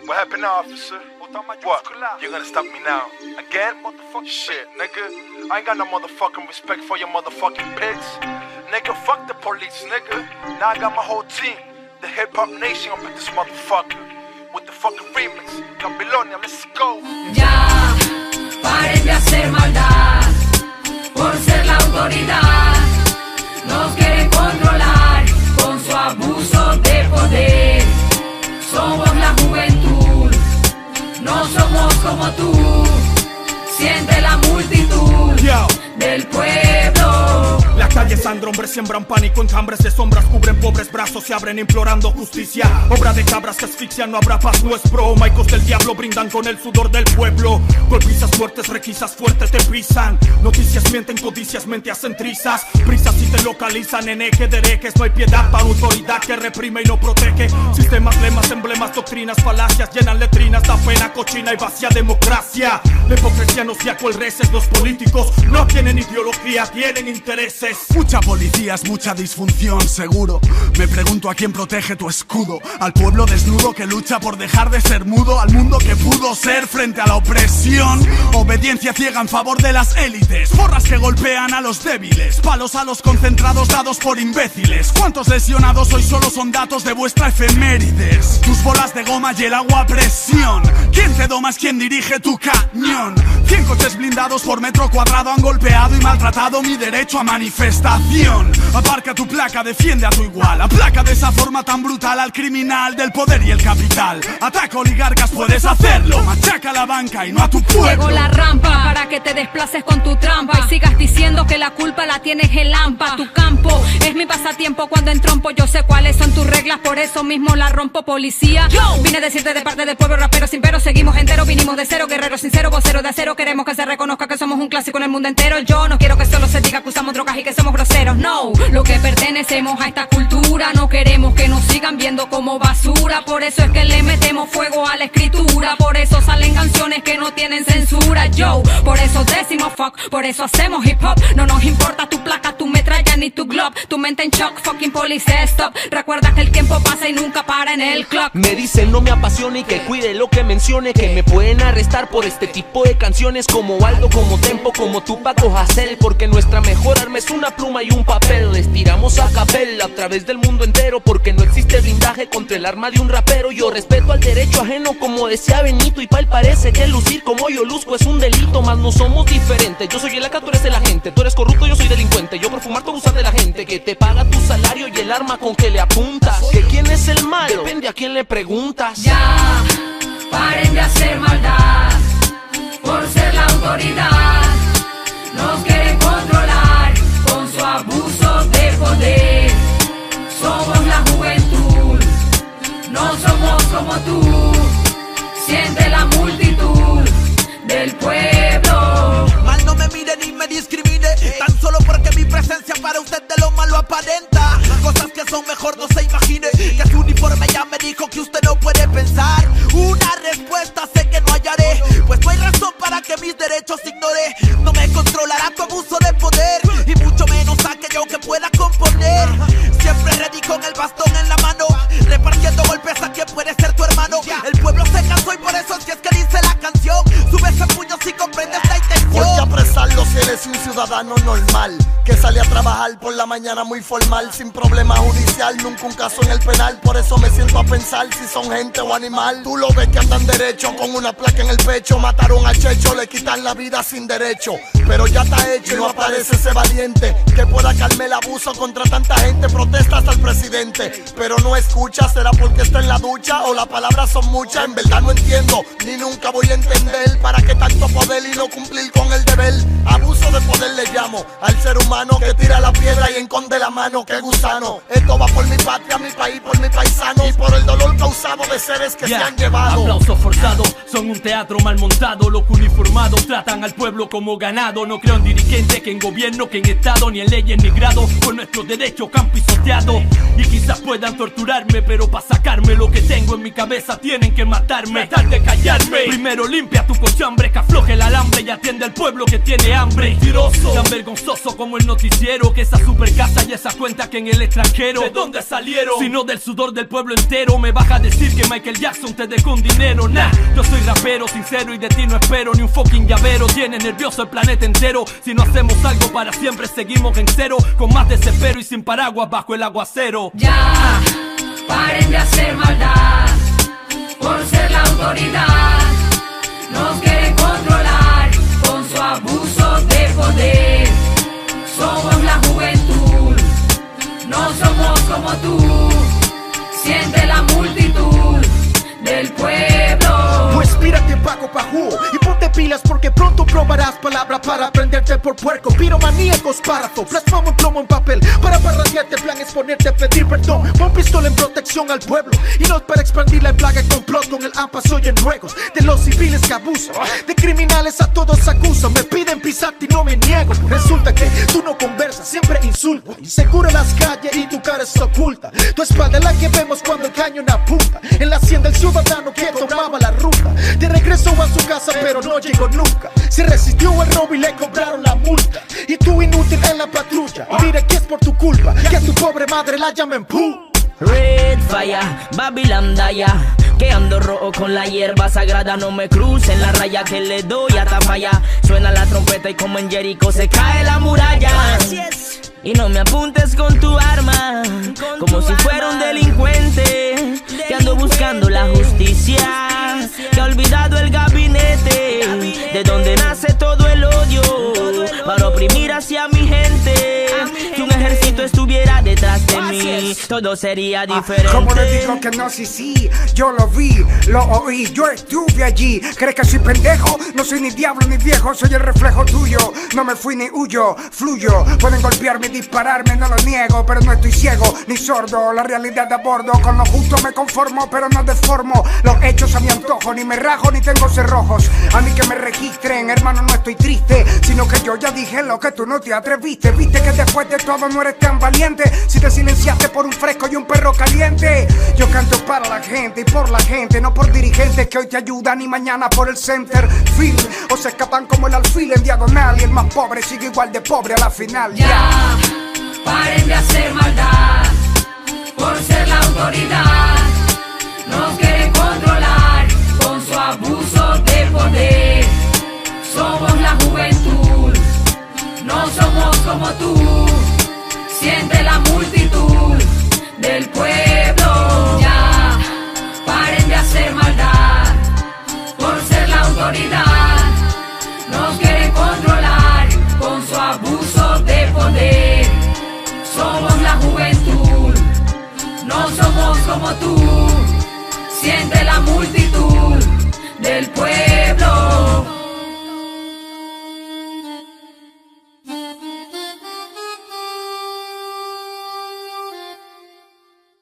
What happened now, officer? What? You're gonna stop me now? Again? Motherfucking shit, nigga. I ain't got no motherfucking respect for your motherfucking pigs. Nigga, fuck the police, nigga. Now I got my whole team. The hip hop nation up in this motherfucker. With the fucking remix. Babilonia, let's go. Ya, paren de hacer maldad. Por ser la autoridad. Nos quieren controlar con su abuso de poder. Somos la juventud, no somos como tú. Siente la multitud del pueblo. La calle sangra, hombres siembran pánico, enjambres de sombras cubren pobres brazos, se abren implorando justicia. Obra de cabras que asfixian, no habrá paz, no es broma. Icos del diablo brindan con el sudor del pueblo. Golpizas fuertes, requisas fuerte, te pisan. Noticias mienten, codicias, mente hacen trizas. Prisas si te localizan en eje de herejes. No hay piedad para autoridad que reprime y no protege. Sistemas, lemas, emblemas, doctrinas, falacias llenan letrinas, da pena, cochina y vacía democracia. La hipocresía nos guía cual reces. Los políticos no tienen ideología, tienen intereses. Mucha policía es mucha disfunción, seguro. Me pregunto a quién protege tu escudo. Al pueblo desnudo que lucha por dejar de ser mudo. Al mundo que pudo ser frente a la opresión. Obediencia ciega en favor de las élites. Porras que golpean a los débiles. Palos a los concentrados dados por imbéciles. ¿Cuántos lesionados hoy solo son datos de vuestra efemérides? Tus bolas de goma y el agua a presión. ¿Quién te doma es quien dirige tu cañón? 100 coches blindados por metro cuadrado han golpeado y maltratado mi derecho a manifestación. Aparca tu placa, defiende a tu igual. Aplaca de esa forma tan brutal al criminal del poder y el capital. Ataca oligarcas, puedes hacerlo. Machaca a la banca y no a tu pueblo. Llegó la rampa para que te desplaces con tu trampa y sigas diciendo que la culpa la tienes el AMPA. Tu campo es mi pasatiempo cuando entrompo. Yo sé cuáles son tus reglas, por eso mismo la rompo, policía. Vine a decirte de parte del pueblo, rapero sin pero. Seguimos enteros, vinimos de cero, guerrero sincero, vocero de acero. Queremos que se reconozca que somos un clásico en el mundo entero. Yo no quiero que solo se diga que usamos drogas y que somos groseros. No, lo que pertenecemos a esta cultura. No queremos que nos sigan viendo como basura. Por eso es que le metemos fuego a la escritura. Por eso salen canciones que no tienen censura. Yo, por eso decimos fuck, por eso hacemos hip hop. No nos importa tu placa, tu metralla ni tu glob. Tu mente en shock, fucking police, stop. Recuerda que el tiempo pasa y nunca para en el clock. Me dicen no me apasione y que cuide lo que mencione. Que me pueden arrestar por este tipo de canciones. Como Aldo, como Tempo, como Tupac o Hassel. Porque nuestra mejor arma es una pluma y un papel. Les tiramos a capela a través del mundo entero. Porque no existe blindaje contra el arma de un rapero. Yo respeto al derecho ajeno como decía Benito. Y pa'l parece que lucir como yo luzco es un delito. Mas no somos diferentes. Yo soy el AK, tú eres el agente. Tú eres corrupto, yo soy delincuente. Yo perfumar tu abusar de la gente que te paga tu salario y el arma con que le apuntas. ¿Que quién es el malo? Depende a quién le preguntas. Ya, paren de hacer maldad. Por ser la autoridad. Nos quieren controlar con su abuso de poder. Somos la juventud, no somos como tú. Siente la multitud del pueblo. Mal no me mire ni me discrimine, tan solo porque mi presencia para usted de lo malo aparenta. Cosas que son mejor no se imagine. Que su uniforme ya me dijo que usted no puede pensar. Una respuesta sé que no hallaré, pues no hay razón para que mis derechos ignore. No me controlará tu abuso de poder, y mucho menos aquello que pueda componer. Siempre ready con el bastón en la mano, repartiendo golpes a quien puede ser tu hermano. El pueblo se cansó y por eso es que dice la canción. Sube ese puño si comprendes la intención. Voy a apresarlo si eres un ciudadano normal, que sale a trabajar por la mañana muy formal, sin problema judicial, nunca un caso en el penal. Por eso me siento a pensar si son gente o animal. Tú lo ves que andan derecho con una placa en el pecho. Mataron a Checho, le quitan la vida sin derecho. Pero ya está hecho y no aparece ese valiente que pueda calmar el abuso contra tanta gente. Protesta hasta el presidente, pero no escucha. ¿Será porque está en la ducha o las palabras son muchas? En verdad no entiendo, ni nunca voy a entender para qué tanto poder y no cumplir con el deber. Abuso de poder le llamo al ser humano que tira la piedra y esconde la mano. ¡Qué gusano! Esto va por mi patria, mi país, por mi paisano y por el dolor causado de seres que se han llevado. Aplausos forzados, son un teatro mal montado. Los uniformados tratan al pueblo como ganado. No creo en dirigentes, que en gobierno, que en estado, ni en leyes ni grado. Por nuestros derechos que han pisoteado. Y quizás puedan torturarme, pero para sacarme lo que tengo en mi cabeza tienen que matarme. Tratar de callarme. Primero limpia tu cochambre, que afloje el alambre y atiende al pueblo que tiene hambre. Mentiroso, tan vergonzoso como el noticiero, que esa super casa y esa cuenta que en el extranjero. ¿De dónde salieron? Sino del sudor del pueblo entero. Me vas a decir que Michael Jackson te dejó un dinero. Nah, yo soy rapero sincero y de ti no espero ni un fucking llavero. Tiene nervioso el planeta entero. Si no hacemos algo para siempre seguimos en cero, con más desespero y sin paraguas bajo el aguacero. Ya, paren de hacer maldad por ser la autoridad. Nos quieren controlar con su abuso de poder. Somos la juventud, no somos como tú. Siente la multitud del pueblo. Pues mírate Paco Pajú y ponte pilas porque pronto probarás palabra para prenderte por puerco. Piromaníacos párrafo, plasmamos plomo en papel para parradearte, el plan es ponerte a pedir perdón. Pon pistola en protección al pueblo y no para expandir la plaga y complot con el AMPA. Soy en ruegos de los civiles que abusan, de criminales a todos acusan. Me piden pisarte y no me niego. Resulta que tú no conversas, siempre insultas. Inseguro en las calles y tu cara es oculta. Tu espalda es la que vemos cuando el cañón apunta. En la hacienda el ciudadano que tomaba la ruta de regreso a su casa pero no llegó nunca. Se resistió al robo y le cobraron la multa. Y tú inútil en la patrulla. Mira que es por tu culpa que a tu pobre madre la llamen pu. Red Fire, Babylon Daya, que ando rojo con la hierba sagrada. No me crucen la raya que le doy hasta falla. Suena la trompeta y como en Jericho se cae la muralla. Y no me apuntes con tu arma, como si fuera un delincuente. Que ando buscando la justicia, que ha olvidado el gabinete, de donde nace todo el odio, para oprimir hacia mi gente. Si un ejército estuviera detrás de mí, todo sería diferente. Como le digo que no, sí, yo lo vi, lo oí, yo estuve allí. ¿Crees que soy pendejo? No soy ni diablo ni viejo, soy el reflejo tuyo. No me fui ni huyo, fluyo. Pueden golpearme y dispararme, no lo niego, pero no estoy ciego ni sordo. La realidad a bordo, con lo justo me conformo, pero no deformo los hechos a mi antojo. Ni me rajo ni tengo cerrojos. A mí que me registren, hermano, no estoy triste, sino que yo ya dije lo que tú no te atreviste. Viste que después de todo no eres tan valiente. Si te silenciaste por un fresco y un perro caliente. Yo canto para la gente y por la gente, no por dirigentes que hoy te ayudan y mañana por el center field. O se escapan como el alfil en diagonal y el más pobre sigue igual de pobre a la final. Ya, paren de hacer maldad por ser la autoridad. Nos quieren controlar con su abuso de poder. Somos la juventud, no somos como tú. Siente la multitud del pueblo. Ya, paren de hacer maldad por ser la autoridad. Nos quieren controlar con su abuso de poder. Somos la juventud, no somos como tú. Siente